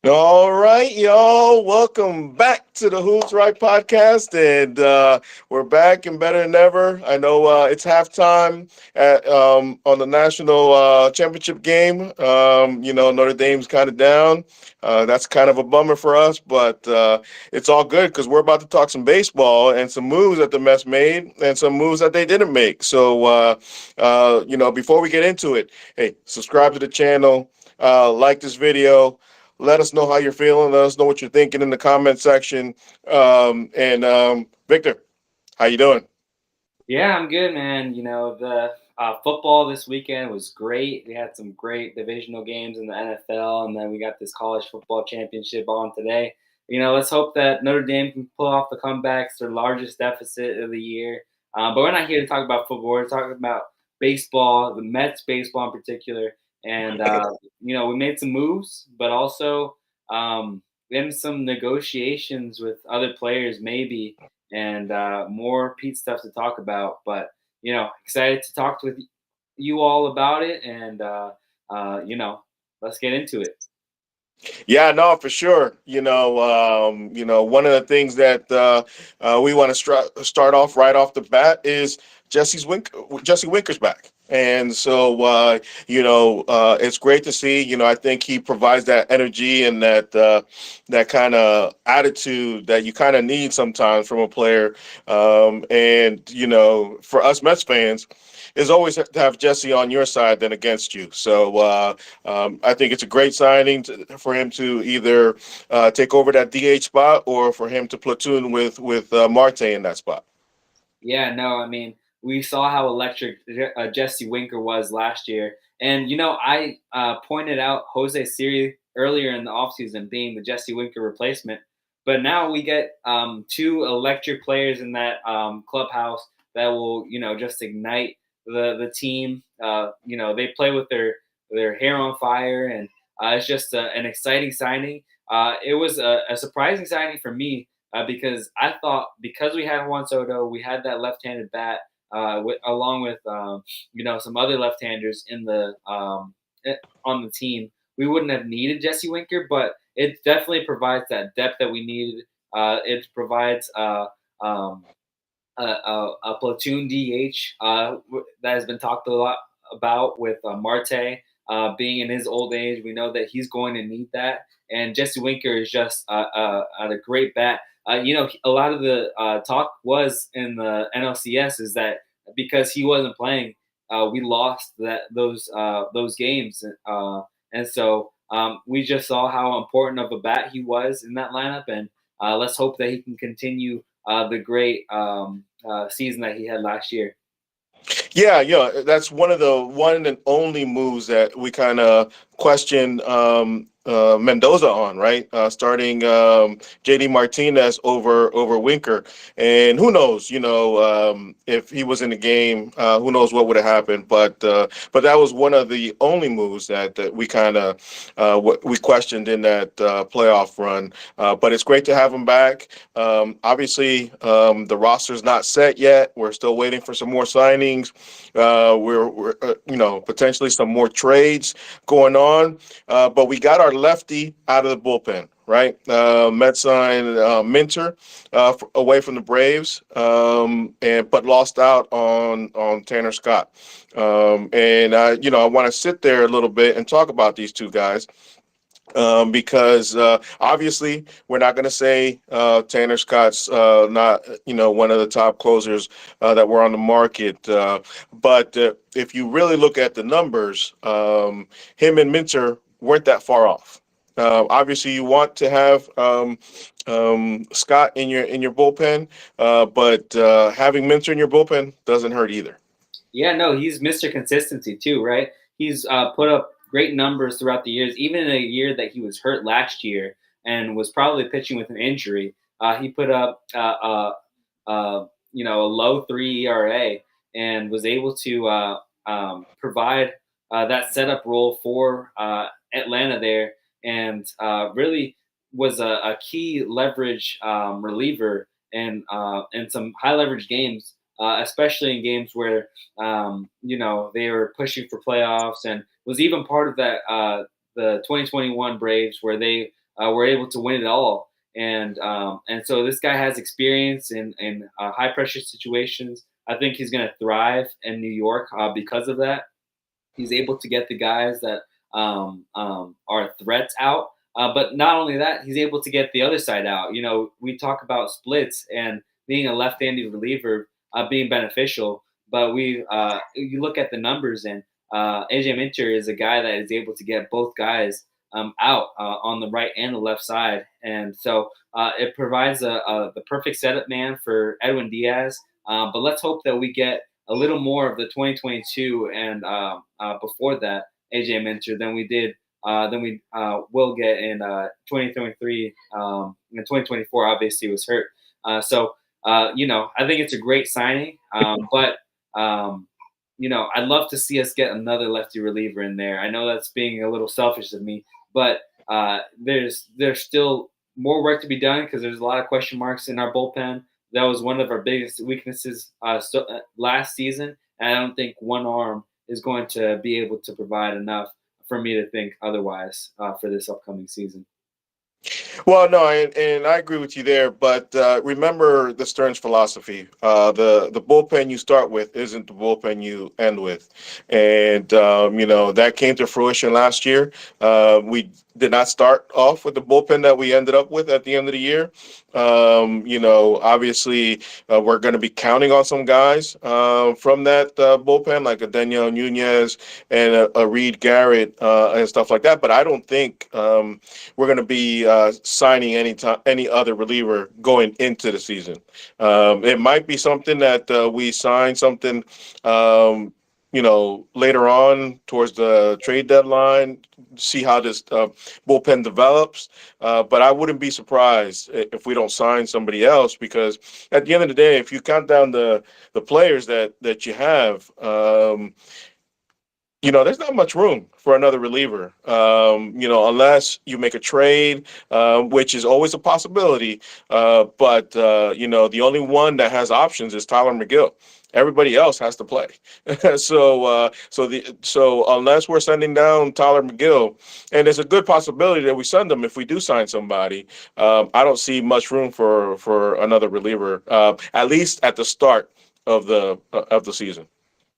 All right, y'all. Welcome back to the Who's Right podcast, and we're back and better than ever. I know it's halftime on the national championship game. Notre Dame's kind of down. That's kind of a bummer for us, but it's all good because we're about to talk some baseball and some moves that the Mets made and some moves that they didn't make. So, before we get into it, hey, subscribe to the channel, like this video. Let us know how you're feeling. Let us know what you're thinking in the comment section. And Victor, how you doing? Yeah, I'm good, man. The football this weekend was great. We had some great divisional games in the NFL, and then we got this college football championship on today. Let's hope that Notre Dame can pull off the comebacks, their largest deficit of the year. But we're not here to talk about football. We're talking about baseball, the Mets baseball in particular. And, we made some moves, but also in some negotiations with other players, maybe and more Pete stuff to talk about. But excited to talk with you all about it, and let's get into it. Yeah, no, for sure. One of the things that we want to start off right off the bat is Jesse Winker's back. And so, it's great to see. I think he provides that energy and that kind of attitude that you kind of need sometimes from a player. For us Mets fans, is always to have Jesse on your side than against you. So I think it's a great signing for him to either take over that DH spot or for him to platoon with Marte in that spot. Yeah, no, I mean, we saw how electric Jesse Winker was last year. And, I pointed out Jose Siri earlier in the offseason being the Jesse Winker replacement. But now we get two electric players in that clubhouse that will, just ignite the team. They play with their hair on fire, and it's just an exciting signing. It was a surprising signing for me because I thought because we had Juan Soto, we had that left-handed bat along with some other left-handers on the team, we wouldn't have needed Jesse Winker, but it definitely provides that depth that we needed. It provides um, a platoon DH that has been talked a lot about with Marte being in his old age. We know that he's going to need that, and Jesse Winker is just a great bat. A lot of the talk was in the NLCS is that because he wasn't playing, we lost those games, and so we just saw how important of a bat he was in that lineup, and let's hope that he can continue the great season that he had last year. Yeah, that's one and only moves that we kind of question Mendoza on, right? Starting JD Martinez over Winker, and who knows, if he was in the game, who knows what would have happened. But that was one of the only moves that we kind of we questioned in that playoff run. But it's great to have him back. Obviously, the roster's not set yet. We're still waiting for some more signings. We're potentially some more trades going on, but we got our lefty out of the bullpen. Right, Mets signed Minter away from the Braves, but lost out on Tanner Scott. I want to sit there a little bit and talk about these two guys because obviously we're not going to say Tanner Scott's not one of the top closers that were on the market, but if you really look at the numbers, him and Minter weren't that far off. Obviously, you want to have Scott in your bullpen, but having Minter in your bullpen doesn't hurt either. Yeah, no, he's Mr. Consistency too, right? He's put up great numbers throughout the years, even in a year that he was hurt last year and was probably pitching with an injury. He put up a low 3 ERA and was able to provide that setup role for Atlanta there, and really was a key leverage reliever in some high leverage games, especially in games where they were pushing for playoffs, and was even part of that the 2021 Braves where they were able to win it all. And so this guy has experience in high pressure situations. I think he's going to thrive in New York because of that. He's able to get the guys that are threats out. But not only that, he's able to get the other side out. We talk about splits and being a left-handed reliever being beneficial, but you look at the numbers, and AJ Minter is a guy that is able to get both guys out on the right and the left side, and so it provides the perfect setup man for Edwin Diaz. But let's hope that we get a little more of the 2022 and before that AJ Minter than we will get in 2023. In 2024, obviously was hurt. I think it's a great signing, but I'd love to see us get another lefty reliever in there. I know that's being a little selfish of me, but there's still more work to be done because there's a lot of question marks in our bullpen. That was one of our biggest weaknesses last season, and I don't think one arm is going to be able to provide enough for me to think otherwise for this upcoming season. Well, no, and I agree with you there. But remember the Stearns philosophy: the bullpen you start with isn't the bullpen you end with, and that came to fruition last year. We did not start off with the bullpen that we ended up with at the end of the year. Obviously, we're going to be counting on some guys from that bullpen, like a Daniel Nunez and a Reed Garrett and stuff like that. But I don't think we're going to be signing any other reliever going into the season. It might be something that we sign something. Later on towards the trade deadline, see how this bullpen develops. But I wouldn't be surprised if we don't sign somebody else, because at the end of the day, if you count down the players that you have, there's not much room for another reliever, unless you make a trade, which is always a possibility. But the only one that has options is Tyler McGill. Everybody else has to play. So unless we're sending down Tyler McGill, and there's a good possibility that we send him if we do sign somebody, I don't see much room for another reliever, at least at the start of the season.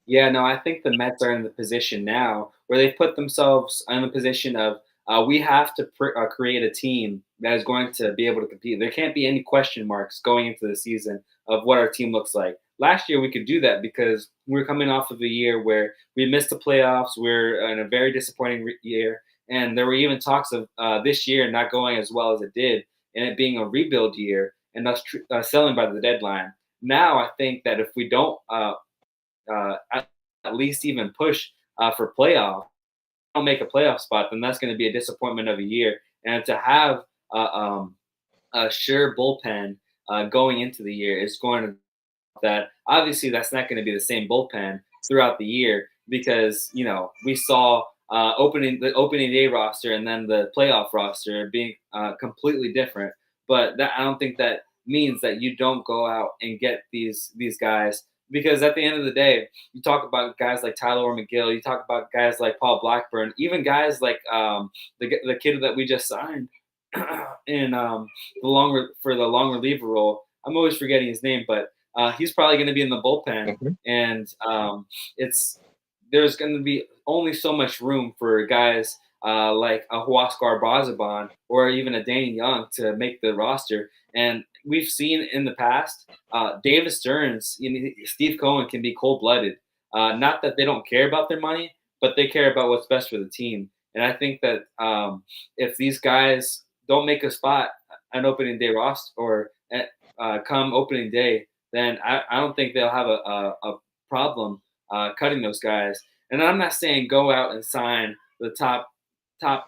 Yeah, no, I think the Mets are in the position now where they've put themselves in the position of we have to create a team that is going to be able to compete. There can't be any question marks going into the season of what our team looks like. Last year, we could do that because we're coming off of a year where we missed the playoffs. We're in a very disappointing year. And there were even talks of this year not going as well as it did and it being a rebuild year and us selling by the deadline. Now, I think that if we don't at least even push for playoff, don't make a playoff spot, then that's going to be a disappointment of a year. And to have a sure bullpen going into the year is going to that. Obviously, that's not going to be the same bullpen throughout the year because we saw the opening day roster and then the playoff roster being completely different. But I don't think that means that you don't go out and get these guys. Because at the end of the day, you talk about guys like Tyler McGill, you talk about guys like Paul Blackburn, even guys like the kid that we just signed in the long reliever role. I'm always forgetting his name, but he's probably going to be in the bullpen, and there's going to be only so much room for guys like a Huascar Brazaban or even a Danny Young to make the roster. And we've seen in the past, Davis Stearns, Steve Cohen can be cold-blooded. Not that they don't care about their money, but they care about what's best for the team. And I think that if these guys don't make a spot on opening day roster or come opening day, then I don't think they'll have a problem cutting those guys. And I'm not saying go out and sign the top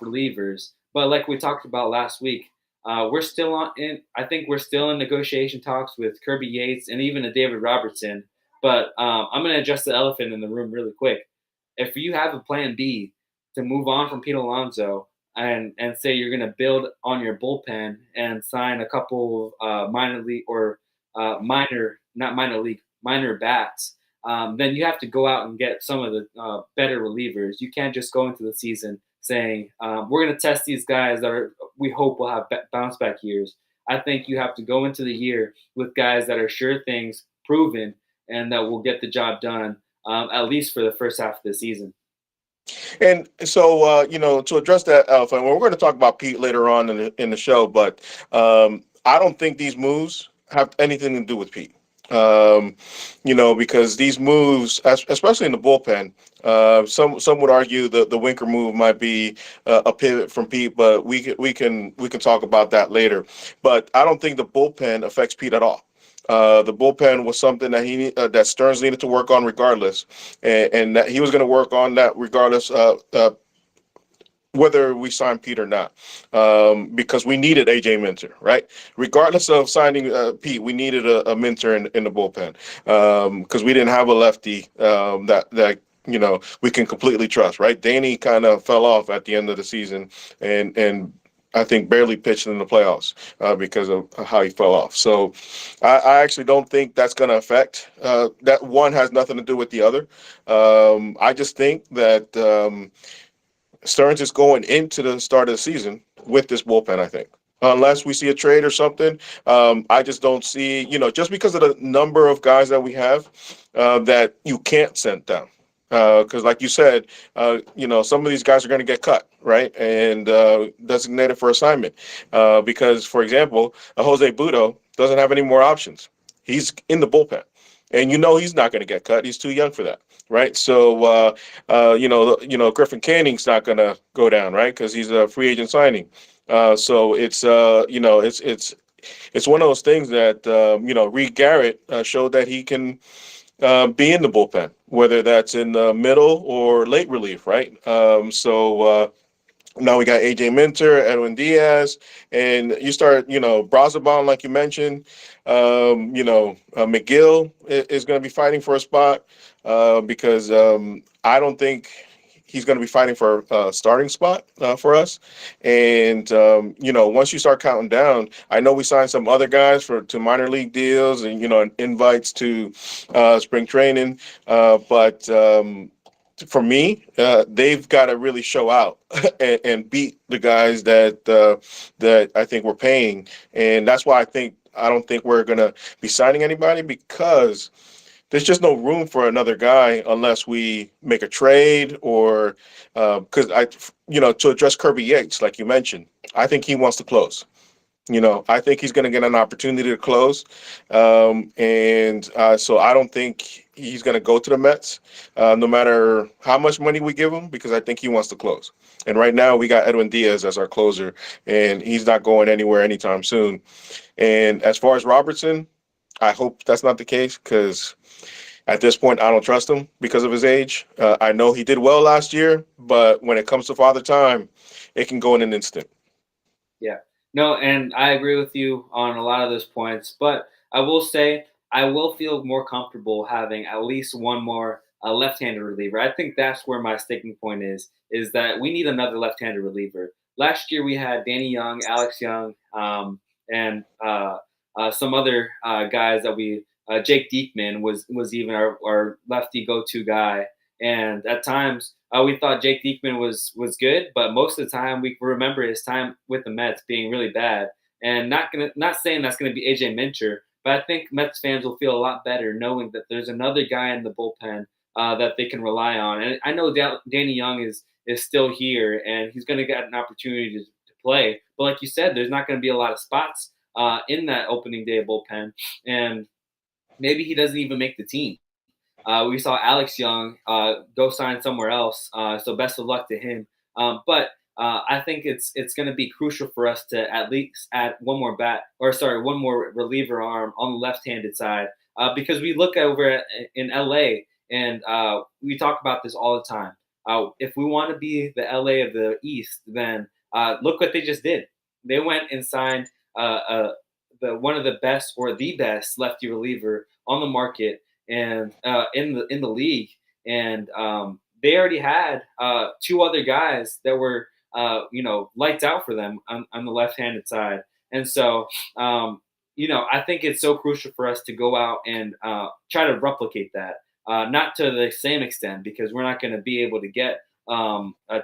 relievers, but like we talked about last week, we're still I think we're still in negotiation talks with Kirby Yates and even a David Robertson. But I'm going to address the elephant in the room really quick. If you have a plan B to move on from Pete Alonso and say you're going to build on your bullpen and sign a couple minor league or minor bats, then you have to go out and get some of the better relievers. You can't just go into the season saying we're going to test these guys that are we hope will have bounce back years. I think you have to go into the year with guys that are sure things, proven, and that will get the job done, at least for the first half of the season. And so, to address that elephant, well, we're going to talk about Pete later on in the show, but I don't think these moves have anything to do with Pete. Um, because these moves, especially in the bullpen, some would argue the Winker move might be a pivot from Pete, but we can talk about that later. But I don't think the bullpen affects Pete at all. The bullpen was something that Stearns needed to work on regardless, and that he was going to work on that regardless whether we signed Pete or not, because we needed AJ Minter, right? Regardless of signing Pete, we needed a Minter in the bullpen, because we didn't have a lefty that we can completely trust, right? Danny kind of fell off at the end of the season, and I think barely pitched in the playoffs because of how he fell off. So I actually don't think that's going to affect that. One has nothing to do with the other. I just think that Stearns is going into the start of the season with this bullpen, I think. Unless we see a trade or something, I just don't see, just because of the number of guys that we have, that you can't send down. Because, like you said, some of these guys are going to get cut, right? And designated for assignment. Because, for example, Jose Budo doesn't have any more options. He's in the bullpen. And he's not going to get cut. He's too young for that, right? So, Griffin Canning's not going to go down, right? Because he's a free agent signing. So it's one of those things that Reed Garrett showed that he can be in the bullpen, whether that's in the middle or late relief, right? Now we got AJ Minter, Edwin Diaz, and you start, Brazoban, like you mentioned. McGill is going to be fighting for a spot because I don't think he's going to be fighting for a starting spot for us. And, once you start counting down, I know we signed some other guys to minor league deals and, invites to spring training. But for me, they've got to really show out and beat the guys that I think we're paying. And that's why I don't think we're going to be signing anybody, because there's just no room for another guy unless we make a trade or because to address Kirby Yates, like you mentioned, I think he wants to close. I think he's going to get an opportunity to close. So I don't think he's going to go to the Mets, no matter how much money we give him, because I think he wants to close. And right now we got Edwin Diaz as our closer, and he's not going anywhere anytime soon. And as far as Robertson, I hope that's not the case, because at this point, I don't trust him because of his age. I know he did well last year, but when it comes to Father Time, it can go in an instant. Yeah. No, and I agree with you on a lot of those points, but I will say I will feel more comfortable having at least one more left-handed reliever. I think that's where my sticking point is that we need another left-handed reliever. Last year we had Danny Young, Alex Young, and some other guys that Jake Diekman was even our lefty go-to guy, and at times we thought Jake Diekman was good, but most of the time we remember his time with the Mets being really bad. And not saying that's gonna be AJ Minter, but I think Mets fans will feel a lot better knowing that there's another guy in the bullpen that they can rely on. And I know Danny Young is still here and he's gonna get an opportunity to play. But like you said, there's not gonna be a lot of spots in that opening day bullpen, and maybe he doesn't even make the team. We saw Alex Young go sign somewhere else, so best of luck to him. But I think it's going to be crucial for us to at least add one more reliever arm on the left-handed side, because we look over in LA and we talk about this all the time. If we want to be the LA of the East, then look what they just did. They went and signed one of the best or the best lefty reliever on the market and in the league, and they already had two other guys that were lights out for them on the left-handed side. And so I think it's so crucial for us to go out and try to replicate that, not to the same extent because we're not going to be able to get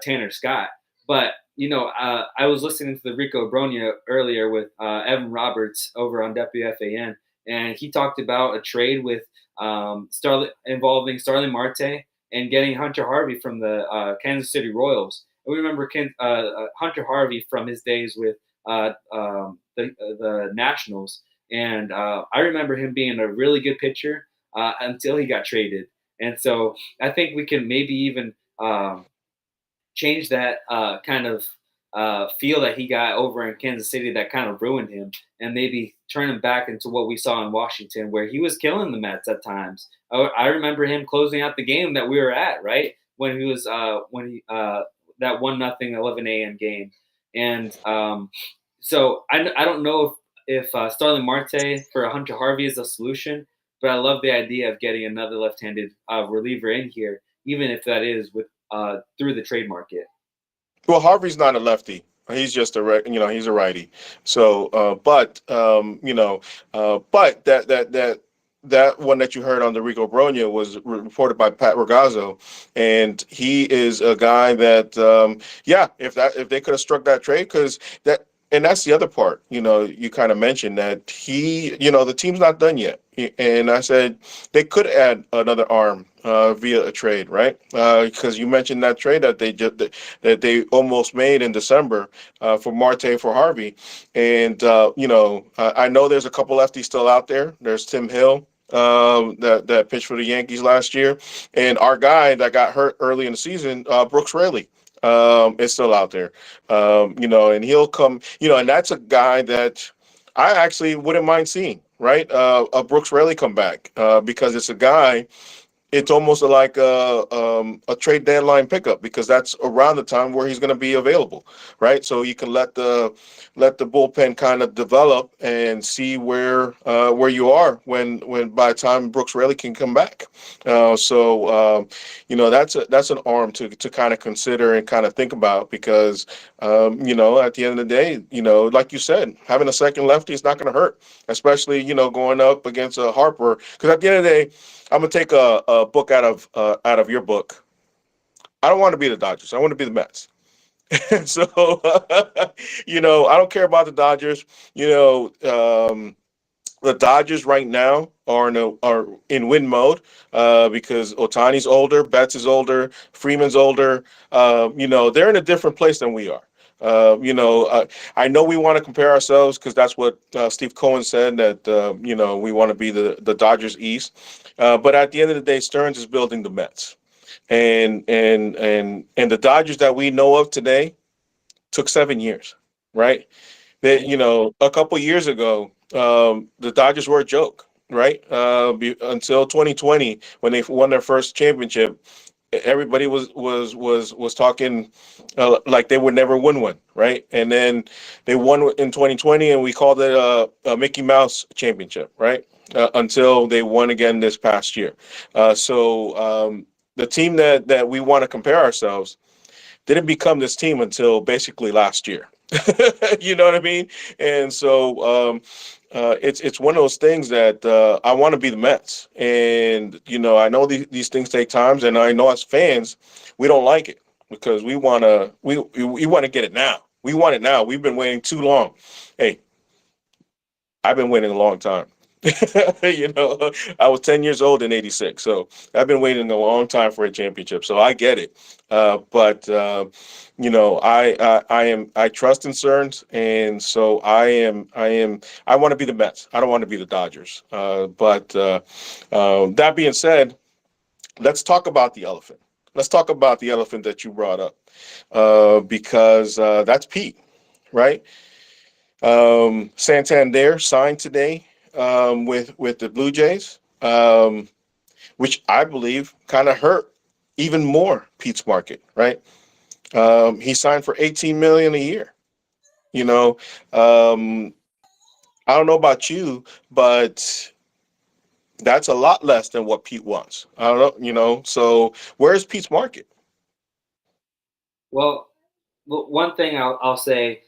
Tanner Scott, but I was listening to the Rico Bronya earlier with Evan Roberts over on WFAN, and he talked about a trade with involving Starling Marte and getting Hunter Harvey from the Kansas City Royals. And we remember Hunter Harvey from his days with the Nationals, and I remember him being a really good pitcher until he got traded. And so I think we can maybe even change that kind of feel that he got over in Kansas City that kind of ruined him, and maybe turn him back into what we saw in Washington, where he was killing the Mets at times. I remember him closing out the game that we were at, right, when he was that 1-0 11 a.m. game, and so I don't know if Starling Marte for Hunter Harvey is a solution, but I love the idea of getting another left-handed reliever in here, even if that is with through the trade market. Well, Harvey's not a lefty. He's just he's a righty. So, but but that one that you heard on the Rico Bronya was reported by Pat Ragazzo, and he is a guy that, if they could have struck that trade, because that. And that's the other part, you kind of mentioned that the team's not done yet. And I said they could add another arm via a trade, right? Because you mentioned that trade that they almost made in December for Marte for Harvey. And, I know there's a couple lefties still out there. There's Tim Hill, that pitched for the Yankees last year. And our guy that got hurt early in the season, Brooks Raley. Is still out there, and he'll come, and that's a guy that I actually wouldn't mind seeing, right? A Brooks Raley come back, because it's a guy. It's almost like a trade deadline pickup, because that's around the time where he's going to be available, right? So you can let the bullpen kind of develop and see where you are when by the time Brooks Raley can come back. That's an arm to kind of consider and kind of think about, because at the end of the day, like you said, having a second lefty is not going to hurt, especially going up against a Harper, because at the end of the day, I'm gonna take a book out of your book. I don't want to be the Dodgers. I want to be the Mets. So, I don't care about the Dodgers. The Dodgers right now are in win mode, because Otani's older, Betts is older, Freeman's older. They're in a different place than we are. I know we want to compare ourselves, because that's what Steve Cohen said, that we want to be the Dodgers East. But at the end of the day, Stearns is building the Mets, and the Dodgers that we know of today took 7 years, right? That a couple years ago, the Dodgers were a joke, right? Until 2020, when they won their first championship, everybody was talking like they would never win one, right? And then they won in 2020, and we called it a Mickey Mouse championship, right? Until they won again this past year. The team that we want to compare ourselves didn't become this team until basically last year. You know what I mean? And so it's one of those things that I want to be the Mets, and I know these things take times, and I know as fans we don't like it, because we want to get it now. We want it now. We've been waiting too long. Hey, I've been waiting a long time. I was 10 years old in '86, so I've been waiting a long time for a championship. So I get it, but I trust in Stearns, and so I want to be the Mets. I don't want to be the Dodgers. But that being said, let's talk about the elephant. Let's talk about the elephant that you brought up, because that's Pete, right? Santander signed today with the Blue Jays, which I believe kind of hurt even more Pete's market, right? He signed for $18 million a year. I don't know about you, but that's a lot less than what Pete wants. I don't know. So where's Pete's market? Well, one thing I'll say,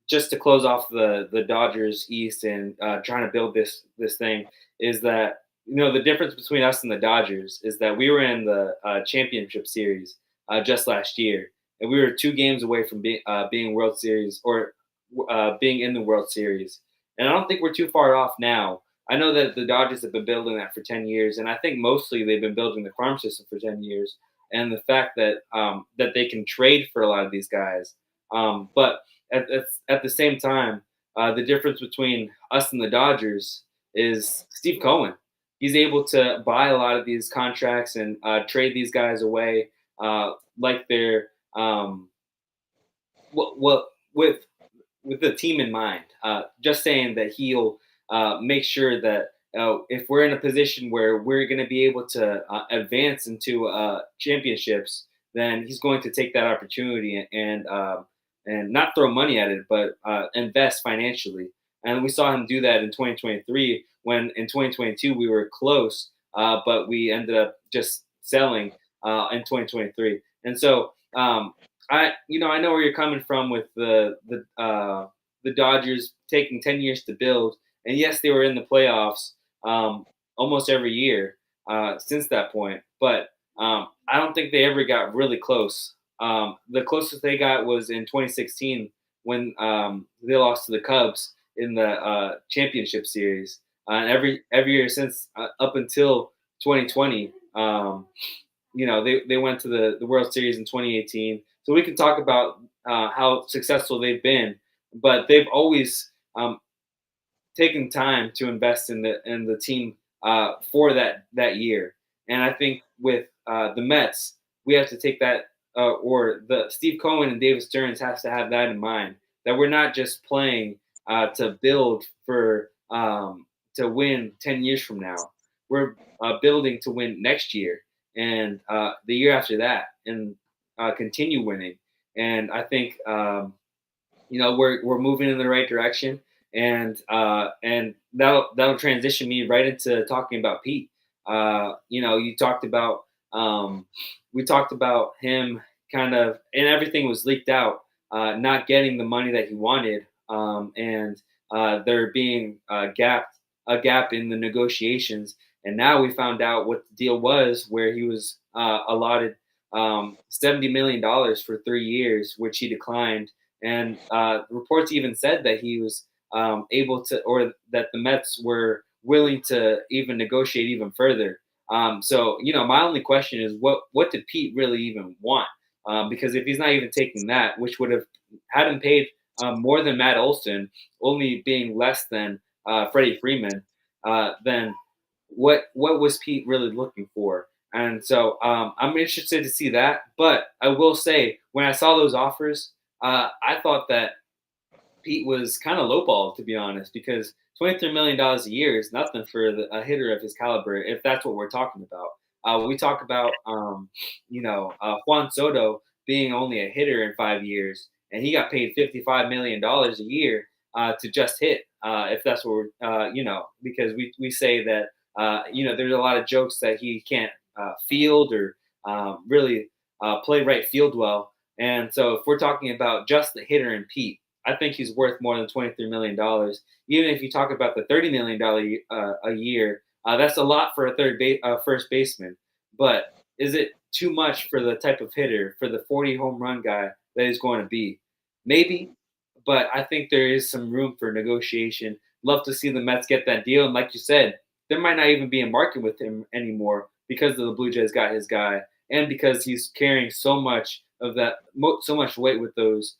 just to close off the Dodgers East and trying to build this thing, is that the difference between us and the Dodgers is that we were in the championship series just last year, and we were 2 games away from being World Series or being in the World Series. And I don't think we're too far off now. I know that the Dodgers have been building that for 10 years, and I think mostly they've been building the farm system for 10 years. And the fact that that they can trade for a lot of these guys, but at the same time, the difference between us and the Dodgers is Steve Cohen. He's able to buy a lot of these contracts and trade these guys away like they're what with the team in mind. Just saying that he'll make sure that if we're in a position where we're going to be able to advance into championships, then he's going to take that opportunity and not throw money at it, but invest financially. And we saw him do that in 2023 when in 2022 we were close, but we ended up just selling in 2023. And so I know where you're coming from with the Dodgers taking 10 years to build, and yes, they were in the playoffs almost every year since that point, but I don't think they ever got really close. The closest they got was in 2016 when they lost to the Cubs in the championship series. And every year since up until 2020, they went to the World Series in 2018. So we can talk about how successful they've been, but they've always taken time to invest in the team for that year. And I think with the Mets, we have to take that, or the Steve Cohen and David Stearns has to have that in mind, that we're not just playing to build for to win 10 years from now. We're building to win next year and the year after that, and continue winning. And I think we're moving in the right direction, and that'll transition me right into talking about Pete. You talked about we talked about him kind of, and everything was leaked out, not getting the money that he wanted, and there being a gap in the negotiations. And now we found out what the deal was, where he was allotted $70 million for 3 years, which he declined. And reports even said that he was able to, or that the Mets were willing to even negotiate even further. So my only question is, what did Pete really even want? Because if he's not even taking that, which would have had him paid more than Matt Olson, only being less than Freddie Freeman, then what was Pete really looking for? And so I'm interested to see that. But I will say, when I saw those offers, I thought that Pete was kind of lowballed, to be honest, because $23 million a year is nothing for a hitter of his caliber, if that's what we're talking about. We talk about, Juan Soto being only a hitter in 5 years, and he got paid $55 million a year to just hit, if that's what we're, because we say that, there's a lot of jokes that he can't field or really play right field well. And so if we're talking about just the hitter and Pete, I think he's worth more than $23 million. Even if you talk about the $30 million a year, that's a lot for a first baseman. But is it too much for the type of hitter, for the 40 home run guy that he's going to be? Maybe, but I think there is some room for negotiation. Love to see the Mets get that deal. And like you said, there might not even be a market with him anymore because the Blue Jays got his guy, and because he's carrying so much weight with those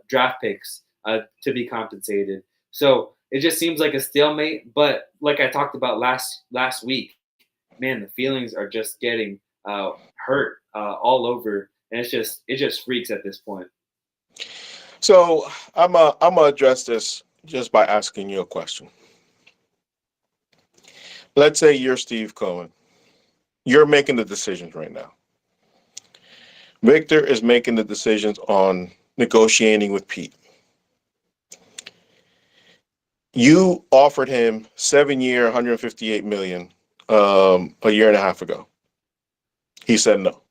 draft picks to be compensated. So it just seems like a stalemate. But like I talked about last week, man, the feelings are just getting hurt all over, and it just freaks at this point. So I'm gonna address this just by asking you a question. Let's say you're Steve Cohen. You're making the decisions right now. Victor is making the decisions on negotiating with Pete. You offered him 7-year, $158 million a year and a half ago. He said no.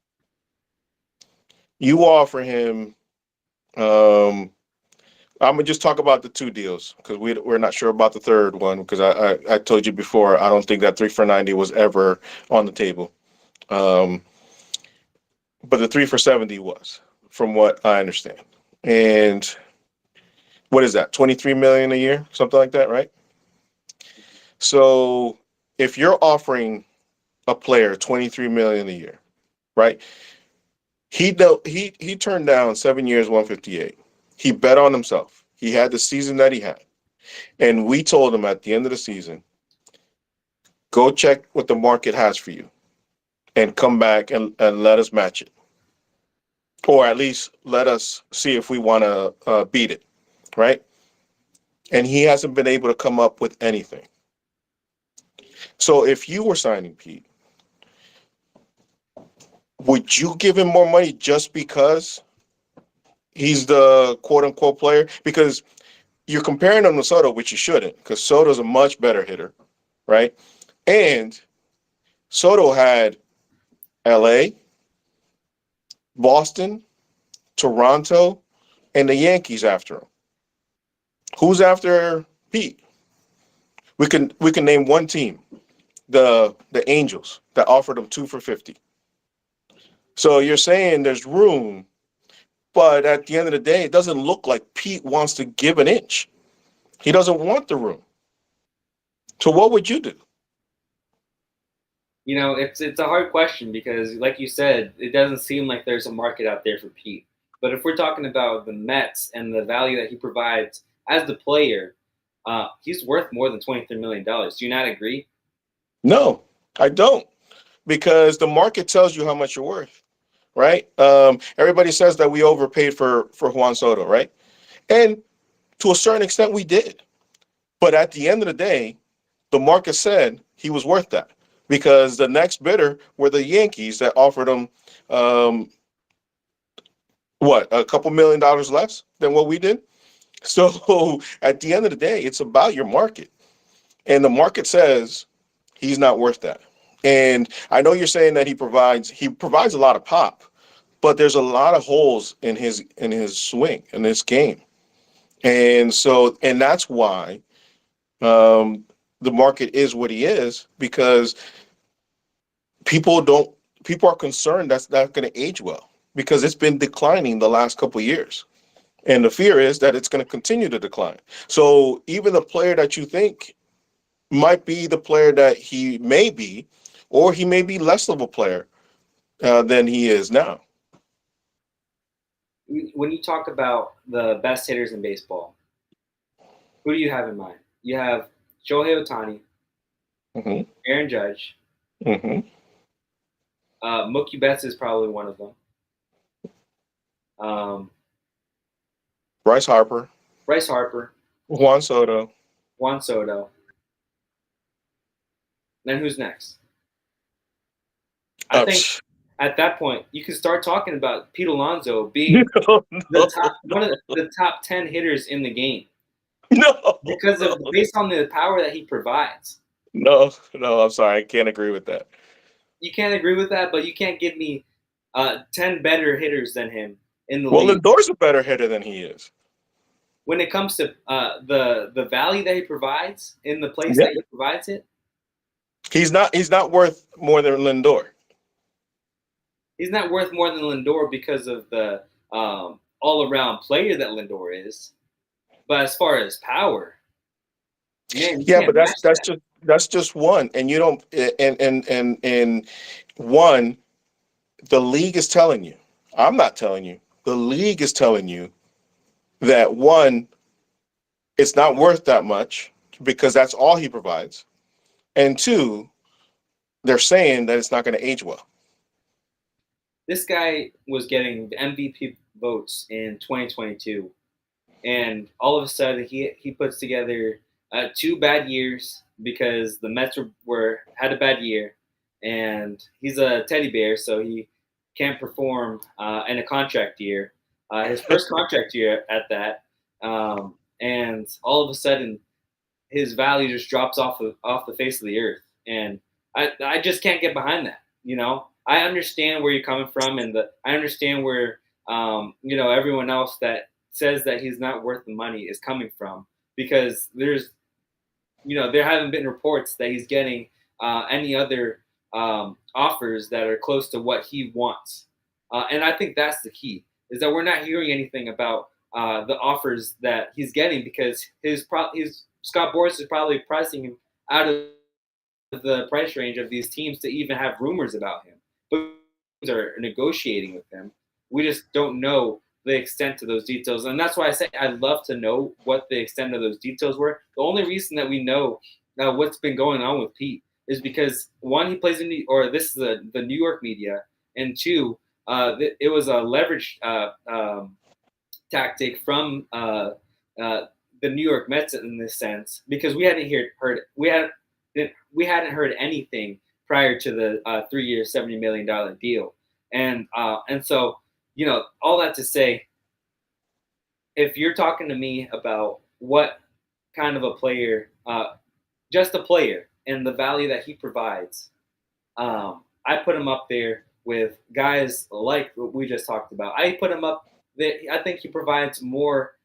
You offer him. I'm gonna just talk about the 2 deals because we're not sure about the third one, because I told you before, I don't think that 3 for $90 was ever on the table. but the 3 for 70 was, from what I understand. And what is that? 23 million a year, something like that, right? So if you're offering a player 23 million a year, right? He turned down 7 years, 158. He bet on himself. He had the season that he had. And we told him at the end of the season, go check what the market has for you and come back and let us match it. Or at least let us see if we want to beat it, right? And he hasn't been able to come up with anything. So if you were signing Pete, would you give him more money just because he's the quote unquote player? Because you're comparing him to Soto, which you shouldn't, because Soto's a much better hitter, right? And Soto had LA, Boston, Toronto, and the Yankees after him. Who's after Pete? We can name one team, the Angels, that offered him 2 for 50. So you're saying there's room, but at the end of the day, it doesn't look like Pete wants to give an inch. He doesn't want the room. So what would you do? It's a hard question because, like you said, it doesn't seem like there's a market out there for Pete. But if we're talking about the Mets and the value that he provides as the player, he's worth more than $23 million. Do you not agree? No, I don't, because the market tells you how much you're worth, right? Everybody says that we overpaid for Juan Soto, right? And to a certain extent, we did. But at the end of the day, the market said he was worth that, because the next bidder were the Yankees that offered him what, a couple $1 million less than what we did. So at the end of the day, it's about your market, and the market says he's not worth that. And I know you're saying that he provides a lot of pop, but there's a lot of holes in his swing, in his game. And that's why um, the market is what he is, because people are concerned that's not going to age well, because it's been declining the last couple of years. And the fear is that it's going to continue to decline. So even the player that you think might be the player that he may be, or he may be less of a player than he is now. When you talk about the best hitters in baseball, who do you have in mind? You have Shohei Ohtani, Hmm. Aaron Judge, Hmm. Mookie Betts is probably one of them. Um, Bryce Harper, Bryce Harper, Juan Soto. Juan Soto. Then who's next? I think Psh, at that point you can start talking about Pete Alonso being no, the no, top one of the top 10 hitters in the game no, because of no, based on the power that he provides. no, no. I'm sorry, I can't agree with that. You can't agree with that, but you can't give me 10 better hitters than him in the Well, league. Lindor's a better hitter than he is. When it comes to the value that he provides in the place Yeah, that he provides it, he's not worth more than Lindor. he's not worth more than Lindor because of the all-around player that Lindor is. But as far as power, man, you Yeah, but can't that's match that's that. just that's just one, and you don't and one. The league is telling you. I'm not telling you. The league is telling you that one, it's not worth that much because that's all he provides, and two, they're saying that it's not going to age well. This guy was getting the MVP votes in 2022, and all of a sudden he puts together 2 bad years because the Mets had a bad year, and he's a teddy bear, so he can't perform in a contract year. His first contract year at that, and all of a sudden his value just drops off the face of the earth, and I just can't get behind that. I understand where you're coming from, and I understand where everyone else that says that he's not worth the money is coming from, because there haven't been reports that he's getting any other offers that are close to what he wants. And I think that's the key, is that we're not hearing anything about the offers that he's getting, because his Scott Boras is probably pricing him out of the price range of these teams to even have rumors about him. But teams are negotiating with him. We just don't know the extent of those details, and that's why I say I'd love to know what the extent of those details were. The only reason that we know what's been going on with Pete is because, one, he plays in this is the New York media, and two, it was a leverage tactic from the New York Mets in this sense, because we hadn't heard anything prior to the 3-year, $70 million deal, and so, all that to say, if you're talking to me about what kind of a player, just a player, and the value that he provides, I put him up there with guys like what we just talked about. I put him up. I think he provides more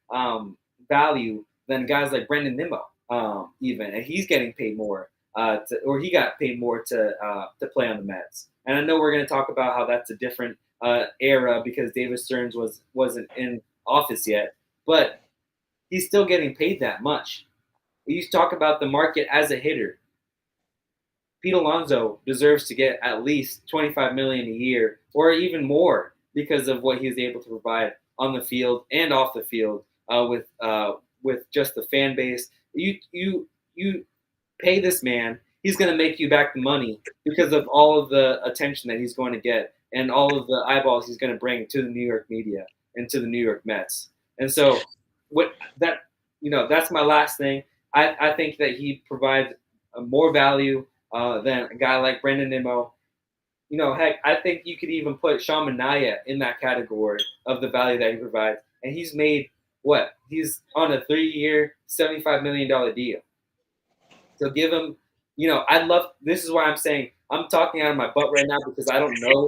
value than guys like Brendan Nimmo, even, and he's getting paid more, he got paid more to play on the Mets. And I know we're going to talk about how that's a different era because David Stearns wasn't in office yet, but he's still getting paid that much. You talk about the market as a hitter. Pete Alonso deserves to get at least $25 million a year, or even more, because of what he's able to provide on the field and off the field with just the fan base. You pay this man, he's going to make you back the money because of all of the attention that he's going to get and all of the eyeballs he's going to bring to the New York media and to the New York Mets. And so, that's my last thing. I think that he provides more value than a guy like Brendan Nimmo. Heck, I think you could even put Sean Manaea in that category of the value that he provides. And he's made what? He's on a 3-year, $75 million deal. So give him, this is why I'm saying I'm talking out of my butt right now, because I don't know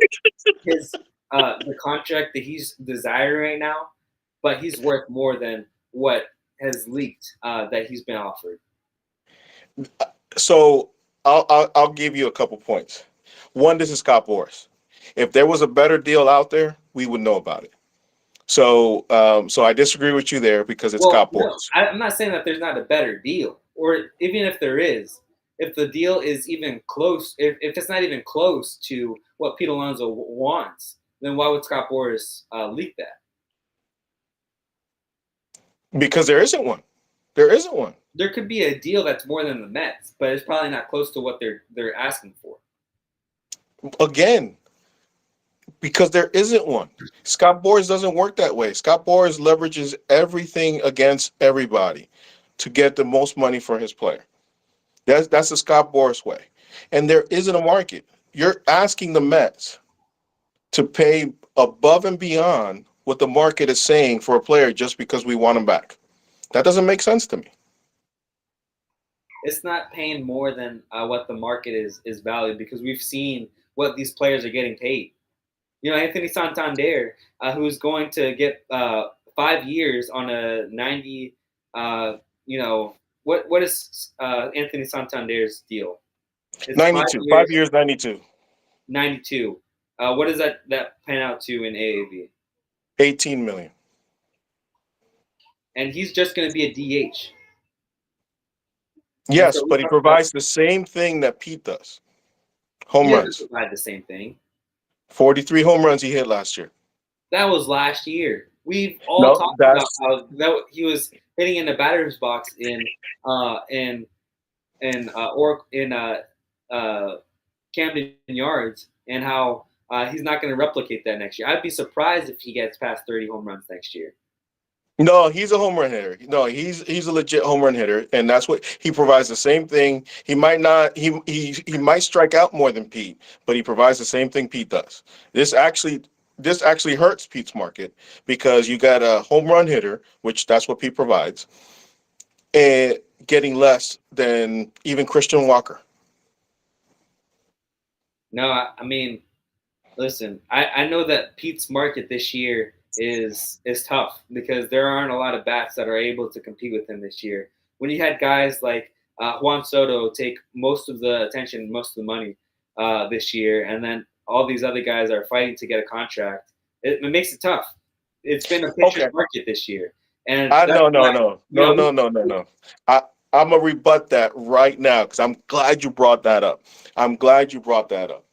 the contract that he's desiring right now, but he's worth more than what has leaked that he's been offered. So I'll give you a couple points. One, this is Scott Boras. If there was a better deal out there, we would know about it. So I disagree with you there because it's Scott Boras. I'm not saying that there's not a better deal, or even if there is, if the deal is even close, if it's not even close to what Pete Alonso wants, then why would Scott Boras leak that? Because there isn't one. There isn't one. There could be a deal that's more than the Mets, but it's probably not close to what they're asking for. Again, because there isn't one. Scott Boras doesn't work that way. Scott Boras leverages everything against everybody to get the most money for his player. That's the Scott Boras way. And there isn't a market. You're asking the Mets to pay above and beyond what the market is saying for a player just because we want him back. That doesn't make sense to me. It's not paying more than what the market is valued, because we've seen what these players are getting paid. Anthony Santander, who's going to get 5 years on a 90. What is Anthony Santander's deal? It's 92. 5 years, 92. 92. What does that pan out to in AAV? $18 million. And he's just going to be a DH. Yes, but he provides the same thing that Pete does. Home runs. He provide the same thing. 43 home runs he hit last year. That was last year. We've all talked about how he was hitting in the batter's box in Camden Yards, and how he's not going to replicate that next year. I'd be surprised if he gets past 30 home runs next year. No, he's a home run hitter. No, he's a legit home run hitter, and that's what he provides. The same thing. He might not. He might strike out more than Pete, but he provides the same thing Pete does. This actually hurts Pete's market, because you got a home run hitter, which that's what Pete provides, and getting less than even Christian Walker. No, I mean, listen, I know that Pete's market this year is tough, because there aren't a lot of bats that are able to compete with him this year. When you had guys like Juan Soto take most of the attention, most of the money this year, and then all these other guys are fighting to get a contract, it makes it tough. It's been a pitcher's Okay. market this year, and I that's no no why no you no know no no no no. I I'm gonna rebut that right now because I'm glad you brought that up. I'm glad you brought that up.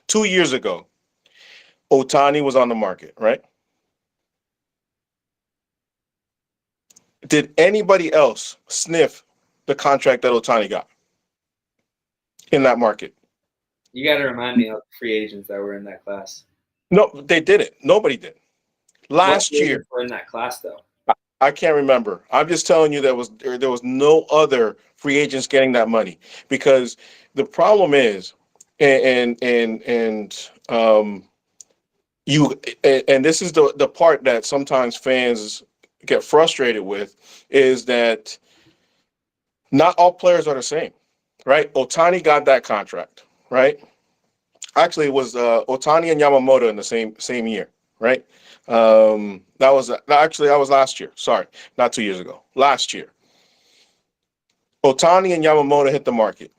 2 years ago, Otani was on the market, right? Did anybody else sniff the contract that Otani got in that market? you got to remind me of the free agents that were in that class. No, they didn't. Nobody did. What Last free year, agents were in that class though? I can't remember. I'm just telling you there was no other free agents getting that money because the problem is, and you and this is the part that sometimes fans get frustrated with is that not all players are the same, right? Otani got that contract, right? Actually, it was Otani and Yamamoto in the same year, right? That was last year. Sorry, not 2 years ago. Last year, Otani and Yamamoto hit the market.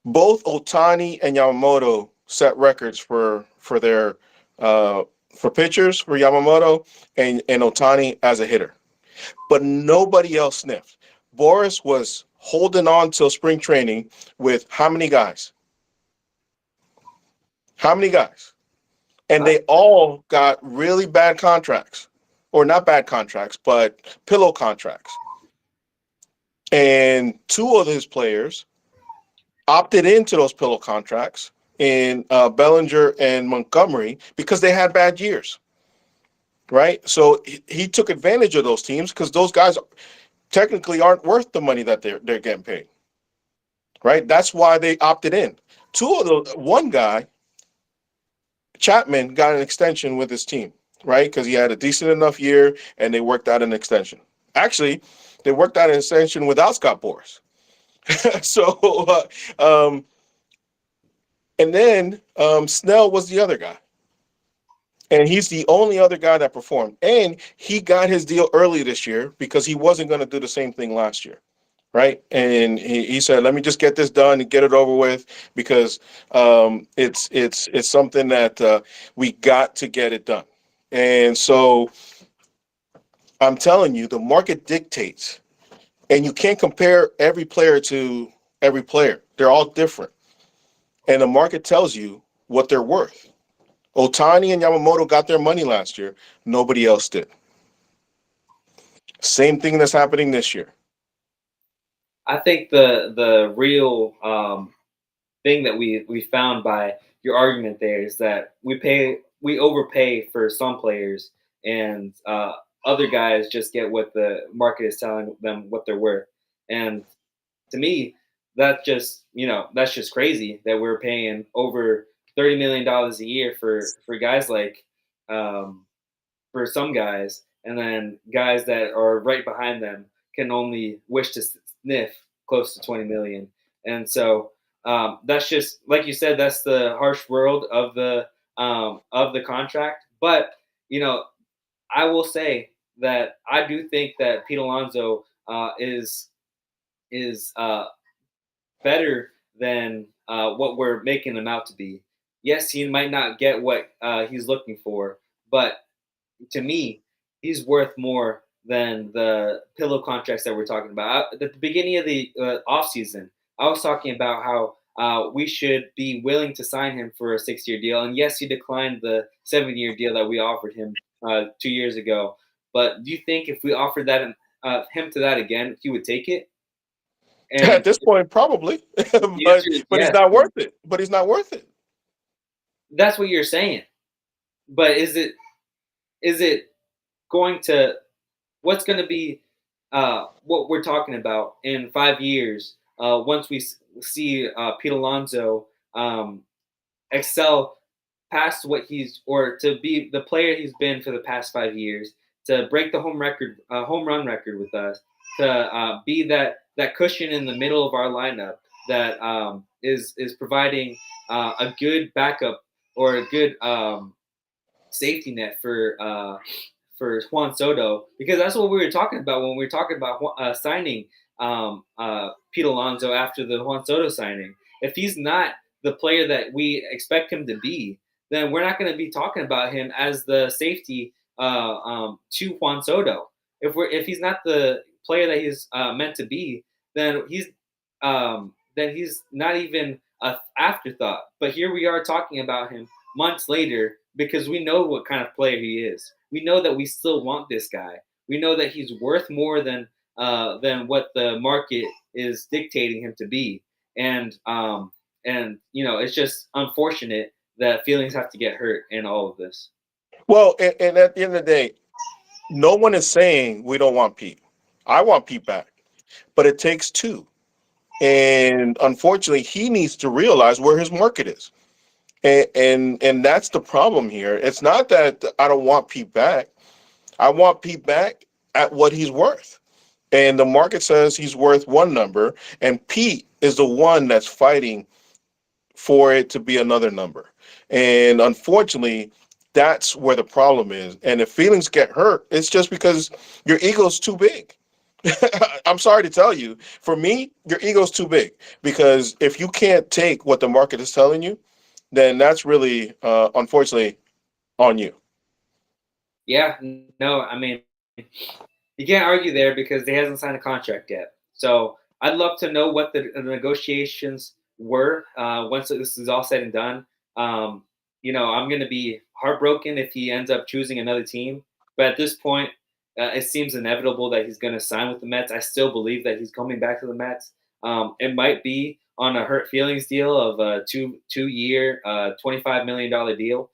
Both Otani and Yamamoto set records for uh, for pitchers for Yamamoto and Otani as a hitter, but nobody else sniffed. Boris was holding on till spring training with how many guys? How many guys? And Huh? they all got really bad contracts, or not bad contracts, but pillow contracts. And two of his players opted into those pillow contracts in Bellinger and Montgomery because they had bad years, right? So he took advantage of those teams because those guys technically aren't worth the money that they're getting paid, right? That's why they opted in. One guy, Chapman, got an extension with his team, right? Because he had a decent enough year and they worked out an extension. Actually, they worked out an extension without Scott Boras. so, and then Snell was the other guy. And he's the only other guy that performed. And he got his deal early this year because he wasn't going to do the same thing last year. Right. And he said, let me just get this done and get it over with because it's something that we got to get it done. And so I'm telling you, the market dictates, and you can't compare every player to every player. They're all different. And the market tells you what they're worth. Otani and Yamamoto got their money last year. Nobody else did. Same thing that's happening this year. I think the real thing that we found by your argument there is that we overpay for some players, and other guys just get what the market is telling them what they're worth. And to me, that's just crazy that we're paying over $30 million a year for guys like um, for some guys, and then guys that are right behind them can only wish to sniff close to 20 million. And so that's just like you said. That's the harsh world of the contract. But you know, I will say that I do think that Pete Alonso is better than what we're making him out to be. Yes, he might not get what he's looking for, but to me, he's worth more than the pillow contracts that we're talking about. At the beginning of the offseason, I was talking about how we should be willing to sign him for a 6-year deal. And yes, he declined the 7-year deal that we offered him 2 years ago. But do you think if we offered that him to that again, he would take it? At And this point, probably, the answer is but he's yes. not worth it. But he's not worth it. That's what you're saying. But is it going to what's going to be what we're talking about in 5 years once we see Pete Alonso excel past what he's or to be the player he's been for the past 5 years, to break the home run record with us, to be that cushion in the middle of our lineup that is providing a good backup or a good safety net for Juan Soto, because that's what we were talking about when we were talking about signing Pete Alonso after the Juan Soto signing. If he's not the player that we expect him to be, then we're not going to be talking about him as the safety to Juan Soto. If he's not the player that he's meant to be, then he's not even a afterthought. But here we are talking about him months later because we know what kind of player he is. We know that we still want this guy. We know that he's worth more than what the market is dictating him to be. And it's just unfortunate that feelings have to get hurt in all of this. Well, and at the end of the day, no one is saying we don't want Pete. I want Pete back, but it takes two. And unfortunately, he needs to realize where his market is. And that's the problem here. It's not that I don't want Pete back. I want Pete back at what he's worth. And the market says he's worth one number, and Pete is the one that's fighting for it to be another number. And unfortunately, that's where the problem is. And if feelings get hurt, it's just because your ego's too big. I'm sorry to tell you, for me, your ego's too big, because if you can't take what the market is telling you, then that's really, unfortunately, on you. Yeah, no, I mean, you can't argue there because he hasn't signed a contract yet. So I'd love to know what the negotiations were once this is all said and done. I'm going to be heartbroken if he ends up choosing another team. But at this point, it seems inevitable that he's going to sign with the Mets. I still believe that he's coming back to the Mets. It might be on a hurt feelings deal of a two-year, $25 million deal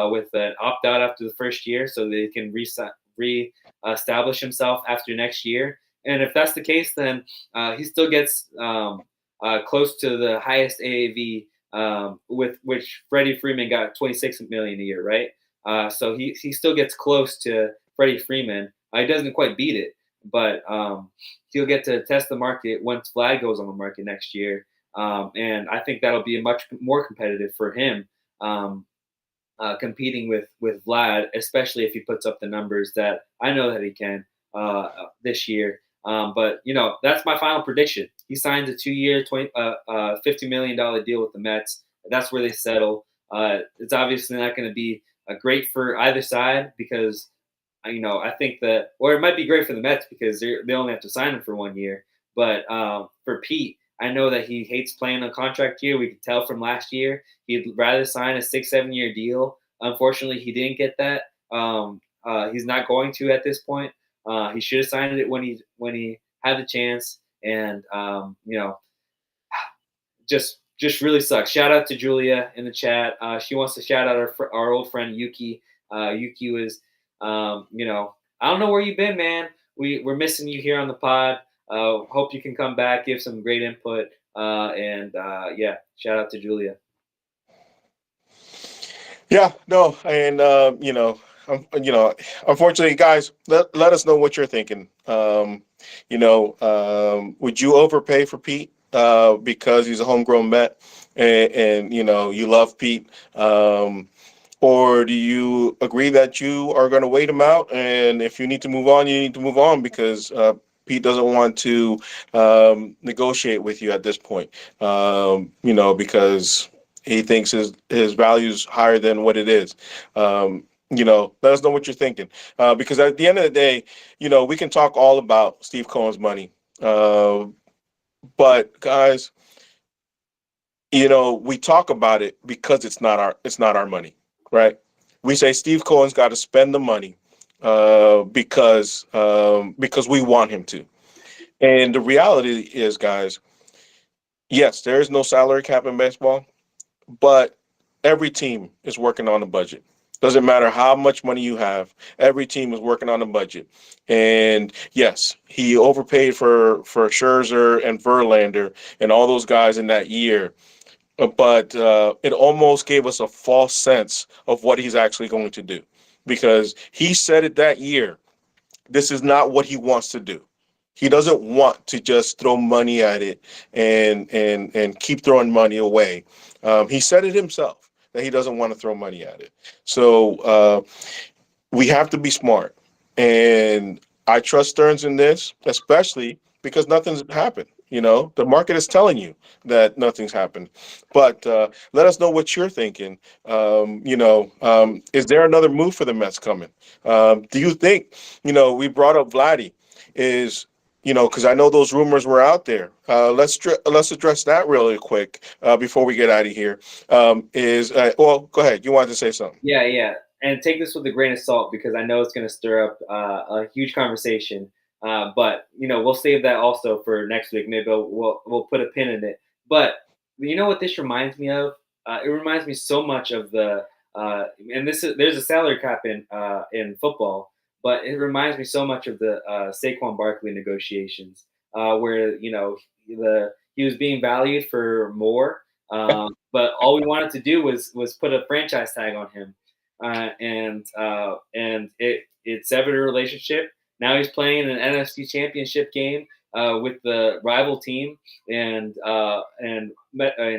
with an opt-out after the first year so they can re-establish himself after next year. And if that's the case, then he still gets close to the highest AAV, with which Freddie Freeman got $26 million a year, right? So he still gets close to Freddie Freeman. He doesn't quite beat it, but he'll get to test the market once Vlad goes on the market next year. And I think that'll be much more competitive for him, competing with Vlad, especially if he puts up the numbers that I know that he can this year. But that's my final prediction. He signs a 2-year, $50 million deal with the Mets. That's where they settle. It's obviously not going to be great for either side because, I think that, or it might be great for the Mets because they only have to sign him for 1 year. But for Pete, I know that he hates playing a contract year. We could tell from last year he'd rather sign a 6-7 year deal. Unfortunately, he didn't get that. He's not going to at this point. He should have signed it when he had the chance, and just really sucks. Shout out to Julia in the chat. She wants to shout out our old friend Yuki. Yuki was, I don't know where you've been, man. We're missing you here on the pod. Hope you can come back, give some great input, and shout out to Julia. Yeah, no, and unfortunately, guys, let us know what you're thinking. Would you overpay for Pete because he's a homegrown Met, and you love Pete, or do you agree that you are going to wait him out, and if you need to move on, you need to move on because Pete doesn't want to negotiate with you at this point, because he thinks his value is higher than what it is. Let us know what you're thinking. Because at the end of the day, we can talk all about Steve Cohen's money. But guys, we talk about it because it's not our money, right? We say Steve Cohen's got to spend the money because we want him to. And the reality is, guys, yes, there is no salary cap in baseball. But every team is working on a budget. Doesn't matter how much money you have. Every team is working on a budget. And yes, he overpaid for Scherzer and Verlander and all those guys in that year. But it almost gave us a false sense of what he's actually going to do. Because he said it that year, this is not what he wants to do. He doesn't want to just throw money at it and keep throwing money away. He said it himself that he doesn't want to throw money at it. So we have to be smart. And I trust Stearns in this, especially because nothing's happened. The market is telling you that nothing's happened. But let us know what you're thinking. Is there another move for the Mets coming? Do you think, we brought up Vladdy, is, because I know those rumors were out there. Let's address that really quick before we get out of here. Well, go ahead. You wanted to say something. Yeah, yeah. And take this with a grain of salt because I know it's going to stir up a huge conversation. But we'll save that also for next week. Maybe we'll put a pin in it. But you know what this reminds me of? It reminds me so much of and there's a salary cap in football, but it reminds me so much of the Saquon Barkley negotiations, where he was being valued for more, but all we wanted to do was put a franchise tag on him, and it severed a relationship. Now he's playing an NFC Championship game with the rival team, and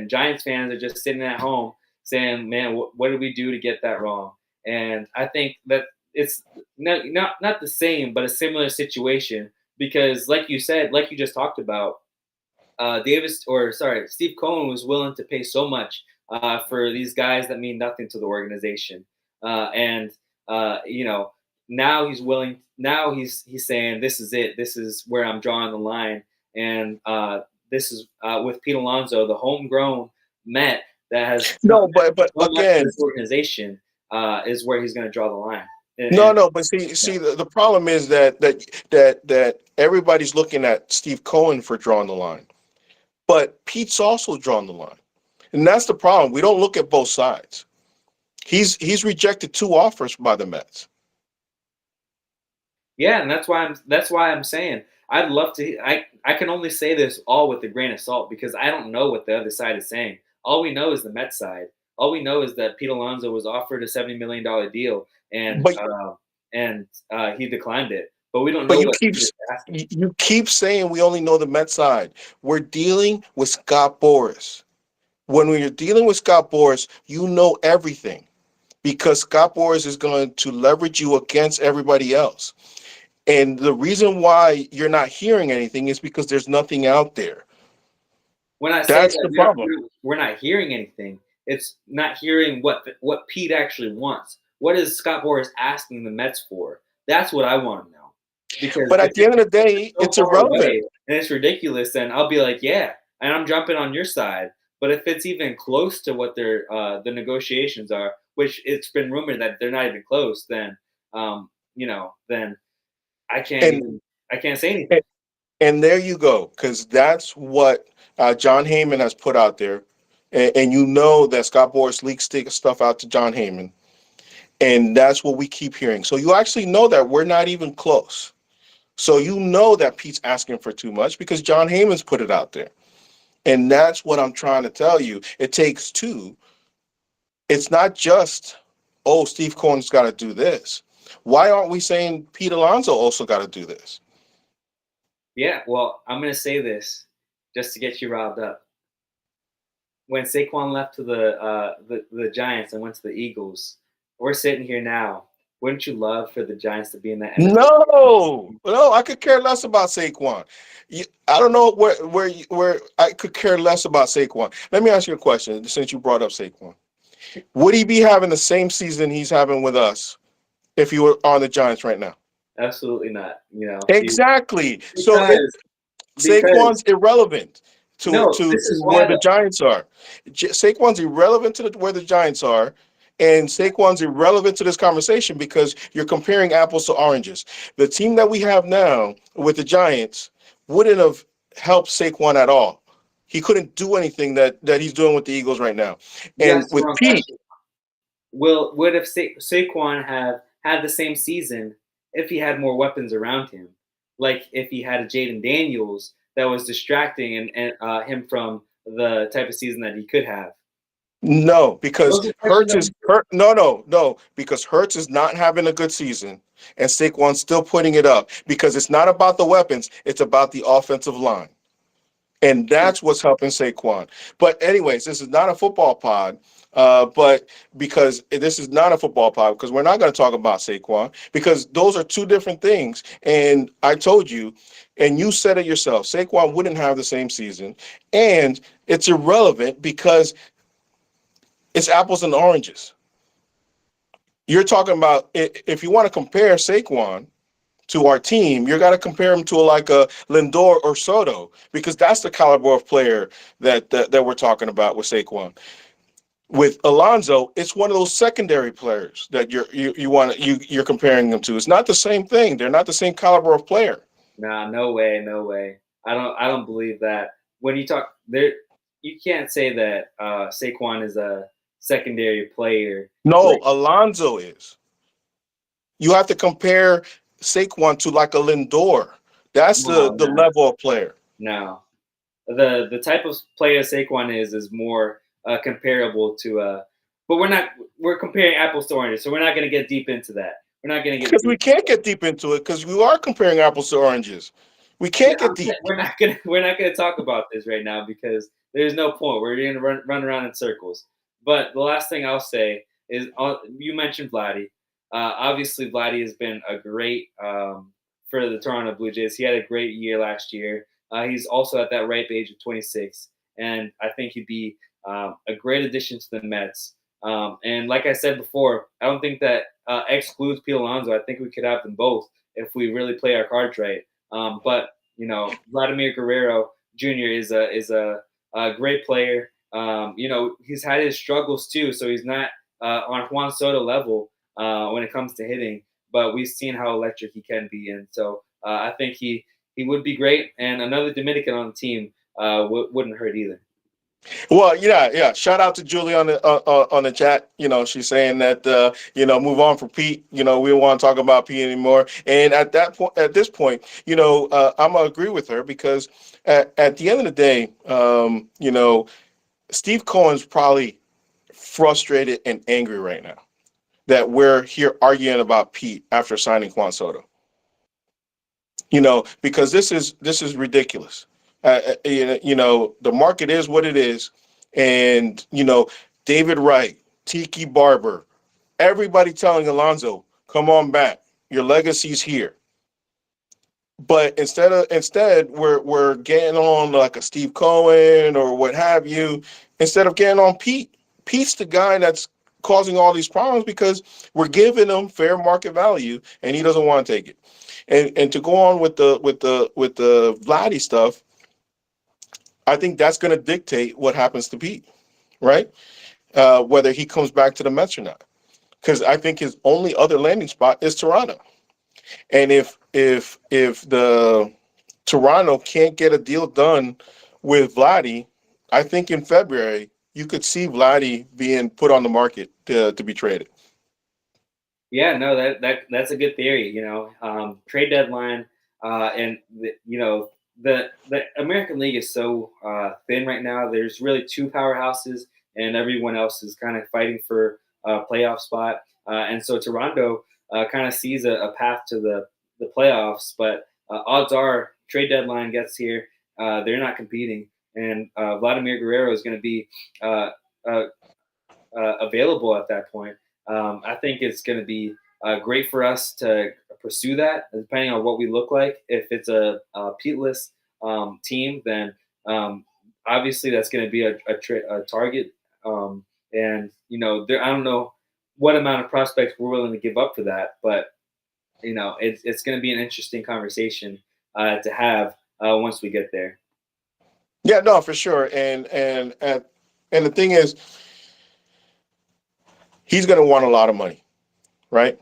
Giants fans are just sitting at home saying, "Man, what did we do to get that wrong?" And I think that it's not the same, but a similar situation because, like you said, like you just talked about, Steve Cohen was willing to pay so much for these guys that mean nothing to the organization, and now he's willing. Now he's saying, "This is it. This is where I'm drawing the line." And this is with Pete Alonso, the homegrown Met that has but again, this organization is where he's going to draw the line. But see, the problem is that everybody's looking at Steve Cohen for drawing the line, but Pete's also drawn the line, and that's the problem. We don't look at both sides. He's rejected 2 offers by the Mets. Yeah, and that's why I'm saying I'd love to. I can only say this all with a grain of salt because I don't know what the other side is saying. All we know is the Mets side. All we know is that Pete Alonso was offered a $70 million deal, and he declined it. But we don't know. You keep saying we only know the Mets side. We're dealing with Scott Boras. When we're dealing with Scott Boras, you know everything because Scott Boras is going to leverage you against everybody else. And the reason why you're not hearing anything is because there's nothing out there. When I say that's the problem, we're not hearing anything. It's not hearing what Pete actually wants. What is Scott Boras asking the Mets for? That's what I want to know. But at the end of the day, it's irrelevant and it's ridiculous. And I'll be like, yeah, and I'm jumping on your side. But if it's even close to what their the negotiations are, which it's been rumored that they're not even close, then then I can't say anything. And there you go, because that's what John Heyman has put out there, and that Scott Boras leaks stuff out to John Heyman, and that's what we keep hearing. So you actually know that we're not even close. So you know that Pete's asking for too much because John Heyman's put it out there. And that's what I'm trying to tell you. It takes 2. It's not just, Steve Cohen's got to do this. Why aren't we saying Pete Alonso also got to do this? Yeah, well, I'm going to say this just to get you riled up. When Saquon left to the Giants and went to the Eagles, we're sitting here now. Wouldn't you love for the Giants to be in that? No, I could care less about Saquon. I don't know where I could care less about Saquon. Let me ask you a question since you brought up Saquon. Would he be having the same season he's having with us if he were on the Giants right now? Absolutely not. Exactly. Saquon's irrelevant to where the Giants are. Saquon's irrelevant to where the Giants are. And Saquon's irrelevant to this conversation because you're comparing apples to oranges. The team that we have now with the Giants wouldn't have helped Saquon at all. He couldn't do anything that he's doing with the Eagles right now. And with Pete, would if Saquon have had the same season if he had more weapons around him, like if he had a Jaden Daniels that was distracting and him from the type of season that he could have? No, because Hurts is hurt. No, because Hurts is not having a good season, and Saquon's still putting it up because it's not about the weapons; it's about the offensive line, and that's what's helping Saquon. But anyways, this is not a football pod, But because this is not a football pod, because we're not going to talk about Saquon, because those are two different things. And I told you, and you said it yourself, Saquon wouldn't have the same season. And it's irrelevant because it's apples and oranges. You're talking about if you want to compare Saquon to our team, you're got to compare him to like a Lindor or Soto because that's the caliber of player that we're talking about with Saquon. With Alonso, it's one of those secondary players that you're comparing them to. It's not the same thing. They're not the same caliber of player. Nah, no way, no way. I don't believe that. When you talk there, you can't say that Saquon is a secondary player. No, Like, Alonso is. You have to compare Saquon to like a Lindor. That's no, the no, level of player. no. The type of player Saquon is more comparable to. But we're comparing apples to oranges, so we're not going to get deep into that. We're not going to get Because we deep. can't get deep into it because we are comparing apples to oranges. We Yeah, can't get deep. we're not gonna talk about this right now because there's no point. We're gonna run around in circles. But the last thing I'll say is you mentioned Vladdy. Obviously, Vladdy has been a great for the Toronto Blue Jays. He had a great year last year. He's also at that ripe age of 26, and I think he'd be a great addition to the Mets. And like I said before, I don't think that excludes Pete Alonso. I think we could have them both if we really play our cards right. But Vladimir Guerrero Jr. is a great player. He's had his struggles too, so he's not on Juan Soto level when it comes to hitting. But we've seen how electric he can be, and so I think he would be great. And another Dominican on the team wouldn't hurt either. Well, yeah. Shout out to Julie on the chat. She's saying that move on from Pete. We don't want to talk about Pete anymore. And at this point, I'm gonna agree with her because at the end of the day, Steve Cohen's probably frustrated and angry right now that we're here arguing about Pete after signing Juan Soto. Because this is ridiculous. The market is what it is, and David Wright, Tiki Barber, everybody telling Alonso, "Come on back, your legacy's here." But instead we're getting on like a Steve Cohen or what have you, instead of getting on Pete. Pete's the guy that's causing all these problems because we're giving him fair market value and he doesn't want to take it. And to go on with the Vladdy stuff, I think that's going to dictate what happens to Pete, right? Whether he comes back to the Mets or not, because I think his only other landing spot is Toronto. And if the Toronto can't get a deal done with Vladdy, I think in February you could see Vladdy being put on the market to be traded. Yeah, no, that's a good theory. Trade deadline, and the American League is so thin right now. There's really two powerhouses, and everyone else is kind of fighting for a playoff spot. And so Toronto kind of sees a path to the playoffs, but odds are trade deadline gets here, they're not competing, and Vladimir Guerrero is going to be uh, available at that point. I think it's going to be great for us to pursue that, depending on what we look like. If it's a Pete-less team, then obviously that's going to be a target. I don't know what amount of prospects we're willing to give up for that, but it's going to be an interesting conversation to have once we get there. Yeah, no, for sure. And the thing is, he's going to want a lot of money, right?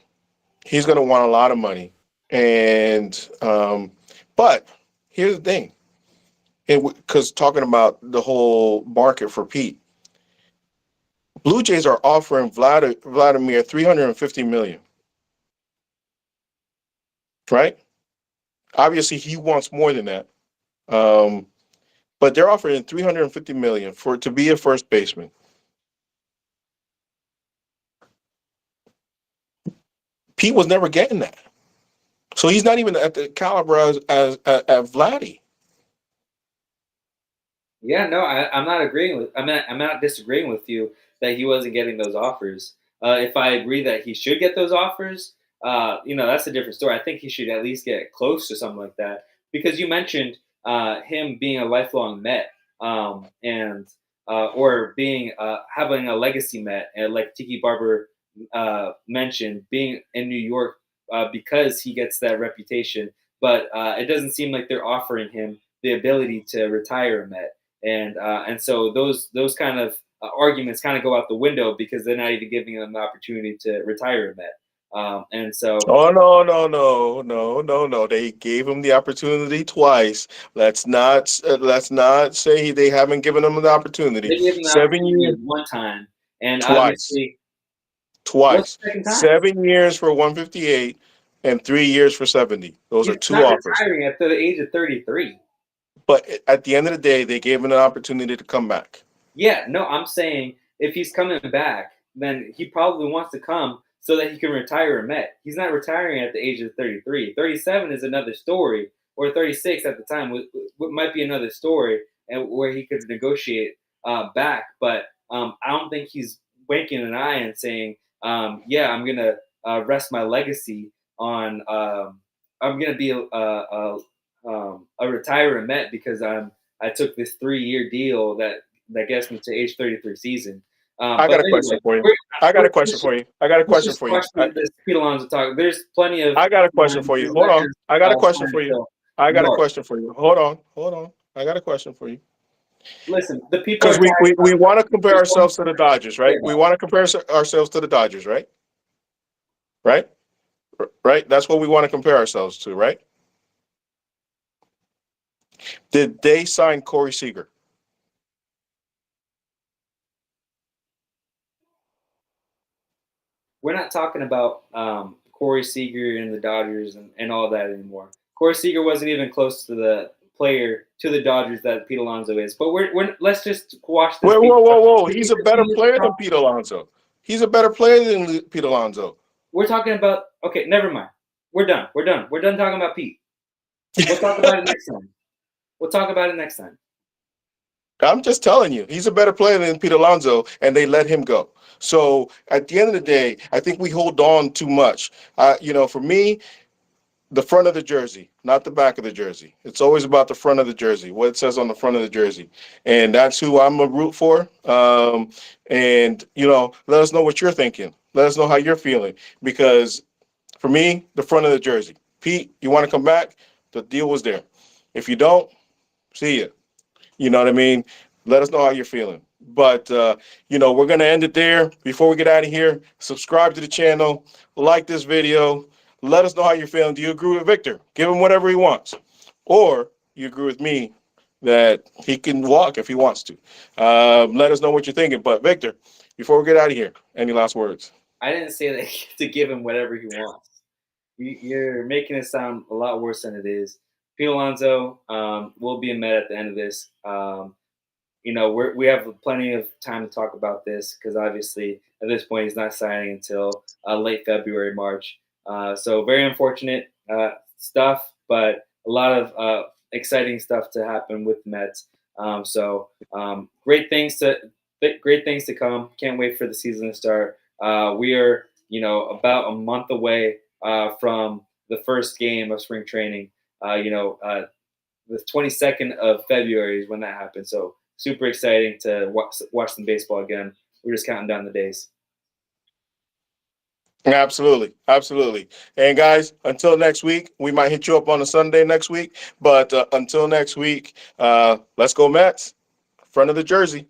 He's going to want a lot of money, and but here's the thing, because talking about the whole market for Pete, Blue Jays are offering Vladimir $350 million, right? Obviously, he wants more than that, but they're offering $350 million to be a first baseman. Pete was never getting that. So he's not even at the caliber as Vladdy. Yeah, no, I'm not agreeing with. I'm not disagreeing with you. that he wasn't getting those offers. If I agree that he should get those offers, that's a different story. I think he should at least get close to something like that because you mentioned him being a lifelong Met and or being having a legacy Met, and like Tiki Barber mentioned, being in New York because he gets that reputation. But it doesn't seem like they're offering him the ability to retire a Met, and so those kind of arguments kind of go out the window because they're not even giving them the opportunity to retire a Met. And so Oh no! They gave him the opportunity twice. Let's not say they haven't given him the opportunity. they gave him the 7 years, opportunity one time, and twice, obviously, what's twice. the second time? 7 years for 158 and 3 years for 70. Those are He's two not offers. retiring at the age of 33. But at the end of the day, they gave him an opportunity to come back. Yeah, no, I'm saying if he's coming back, then he probably wants to come so that he can retire a Met. He's not retiring at the age of 33. 37 is another story, or 36 at the time might be another story, and where he could negotiate back. But I don't think he's winking an eye and saying, "Yeah, I'm gonna rest my legacy on. I'm gonna be a retiring Met because I took this 3-year deal that gets me to age 33 season." I But got a question anyway, for you. we're, I got we're, a question for you. I got a let's question just for you. question this Pete Alonso talk. There's plenty of I got a question time. for you. Just Hold let on. us I got a question find for you. Phil. I got a Mark, question for you. Hold on. Hold on. I got a question for you. listen, the people are Because we, talking we, we want to compare ourselves to the Dodgers, right? about We want to compare ourselves to the Dodgers, right? Right? Right? That's what we want to compare ourselves to, right? Did they sign Corey Seager? we're not talking about Corey Seager and the Dodgers and all that anymore. Corey Seager wasn't even close to the player to the Dodgers that Pete Alonso is. But we're let's just watch this. Whoa. He's a better player than Pete Alonso. He's a better player than Pete Alonso. We're talking about okay. Never mind. We're done. We're done. We're done talking about Pete. We'll talk about it next time. We'll talk about it next time. I'm just telling you, he's a better player than Pete Alonso, and they let him go. So at the end of the day, I think we hold on too much. For me, the front of the jersey, not the back of the jersey. It's always about the front of the jersey, what it says on the front of the jersey. And that's who I'm a root for. Let us know what you're thinking. Let us know how you're feeling. Because for me, the front of the jersey. Pete, you want to come back? The deal was there. If you don't, see ya. You know what I mean? Let us know how you're feeling. But, we're going to end it there. Before we get out of here, subscribe to the channel, like this video. Let us know how you're feeling. Do you agree with Victor? Give him whatever he wants. Or you agree with me that he can walk if he wants to. Let us know what you're thinking. But, Victor, before we get out of here, any last words? I didn't say that to give him whatever he wants. You're making it sound a lot worse than it is. Pete Alonso will be a Met at the end of this. We have plenty of time to talk about this because obviously at this point he's not signing until late February, March. So very unfortunate stuff, but a lot of exciting stuff to happen with the Mets. Great things to come. Can't wait for the season to start. We are about a month away from the first game of spring training. The 22nd of February is when that happens. So super exciting to watch some baseball again. We're just counting down the days. Absolutely. And guys, until next week, we might hit you up on a Sunday next week. But until next week, let's go Mets. Front of the jersey.